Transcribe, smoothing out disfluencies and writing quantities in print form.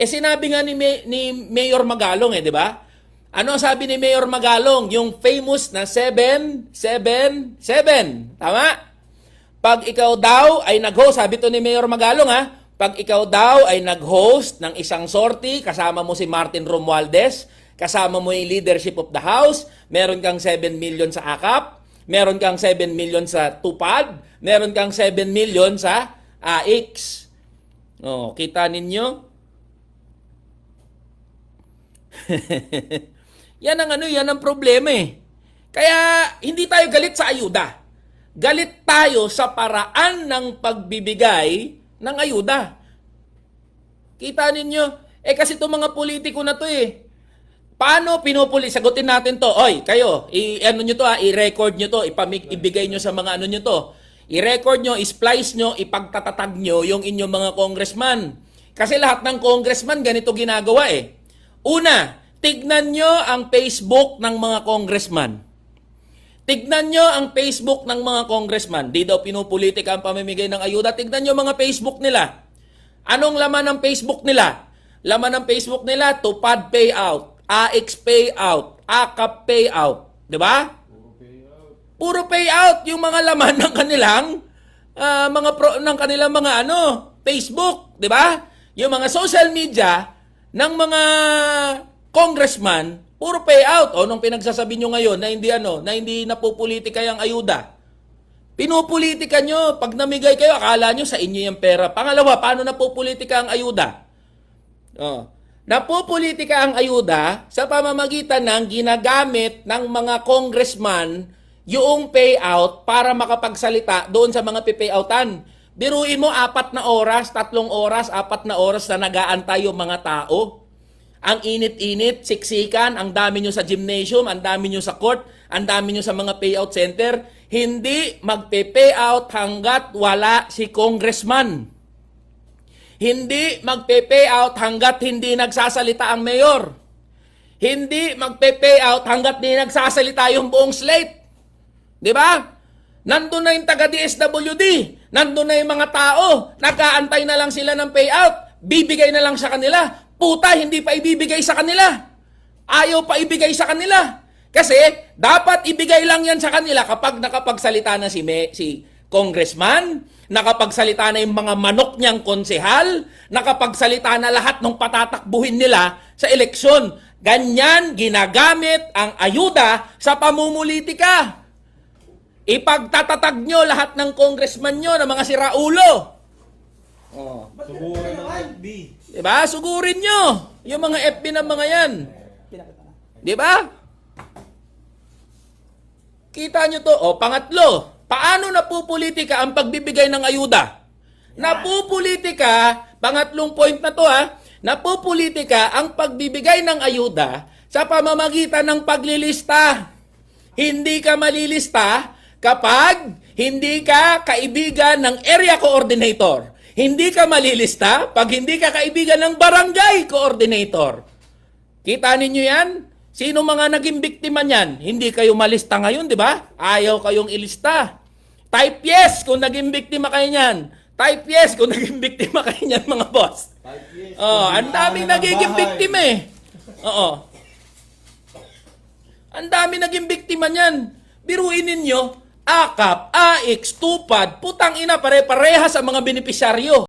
Sinabi nga ni Mayor Magalong di ba? Ano ang sabi ni Mayor Magalong? Yung famous na 777. Tama? Pag ikaw daw ay nag-host, sabi to ni Mayor Magalong pag ikaw daw ay nag-host ng isang sortie, kasama mo si Martin Romualdez, kasama mo yung leadership of the House, meron kang 7 million sa AKAP, meron kang 7 million sa Tupad, meron kang 7 million sa AX. Oh, kita ninyo? Yan ang problema eh. Kaya hindi tayo galit sa ayuda. Galit tayo sa paraan ng pagbibigay ng ayuda. Kita ninyo? Kasi itong mga politiko na to paano pinupuli? Sagutin natin to. Oy, kayo, i-ano nyo to i-record nyo to, ibigay nyo sa mga ano nyo to. I-record nyo, i-splice nyo, ipagtatatag nyo yung inyong mga congressman. Kasi lahat ng congressman ganito ginagawa Una, tignan nyo ang Facebook ng mga congressman. Tignan nyo ang Facebook ng mga congressman. Di daw pinupolitika ang pamimigay ng ayuda. Tignan nyo mga Facebook nila. Anong laman ng Facebook nila? Laman ng Facebook nila, Tupad payout, AX payout, AKAP payout. Di ba? Puro payout yung mga laman ng kanilang Facebook, di ba? Yung mga social media ng mga congressman, puro payout. O nung pinagsasabi nyo ngayon na hindi napupolitika yung ayuda. Pinupolitika nyo. Pag namigay kayo, akala nyo sa inyo yung pera. Pangalawa, paano napupolitika ang ayuda? Napupolitika ang ayuda sa pamamagitan ng ginagamit ng mga congressman yung payout para makapagsalita doon sa mga pipayoutan. Biruin mo 4 na oras, 3 oras, 4 na oras na nag-aantay yung mga tao. Ang init-init, siksikan, ang dami nyo sa gymnasium, ang dami nyo sa court, ang dami nyo sa mga payout center. Hindi magpe-payout hanggat wala si congressman. Hindi magpe-payout hanggat hindi nagsasalita ang mayor. Hindi magpe-payout hanggat hindi nagsasalita yung buong slate. Di ba? Nandun na yung taga-DSWD. Nandun na yung mga tao. Nag-aantay na lang sila ng payout. Bibigay na lang sa kanila. Puta, hindi pa ibibigay sa kanila. Ayaw pa ibigay sa kanila. Kasi, dapat ibigay lang yan sa kanila kapag nakapagsalita na si congressman, nakapagsalita na yung mga manok niyang konsehal, nakapagsalita na lahat ng patatakbuhin nila sa eleksyon. Ganyan ginagamit ang ayuda sa pamumulitika. Ipagtatatag nyo lahat ng congressman nyo na mga siraulo. Sugurin ng FB. Diba? Sugurin nyo yung mga FB ng mga yan. Diba? Kita nyo to. Pangatlo, paano napupolitika ang pagbibigay ng ayuda? Napupolitika, pangatlong point na to napupolitika ang pagbibigay ng ayuda sa pamamagitan ng paglilista. Hindi ka malilista kapag hindi ka kaibigan ng area coordinator. Hindi ka malilista pag hindi ka kaibigan ng barangay coordinator. Kita ninyo yan? Sino mga naging biktima niyan? Hindi kayo malista ngayon, di ba? Ayaw kayong ilista. Type yes kung naging biktima kayo niyan. Type yes kung naging biktima kayo niyan, mga boss. Type yes. Ang daming nagiging biktima Ang daming naging biktima niyan. Biruin ninyo, AKAP, AX, Tupad, putang ina, pare-pareha sa mga benepisyaryo.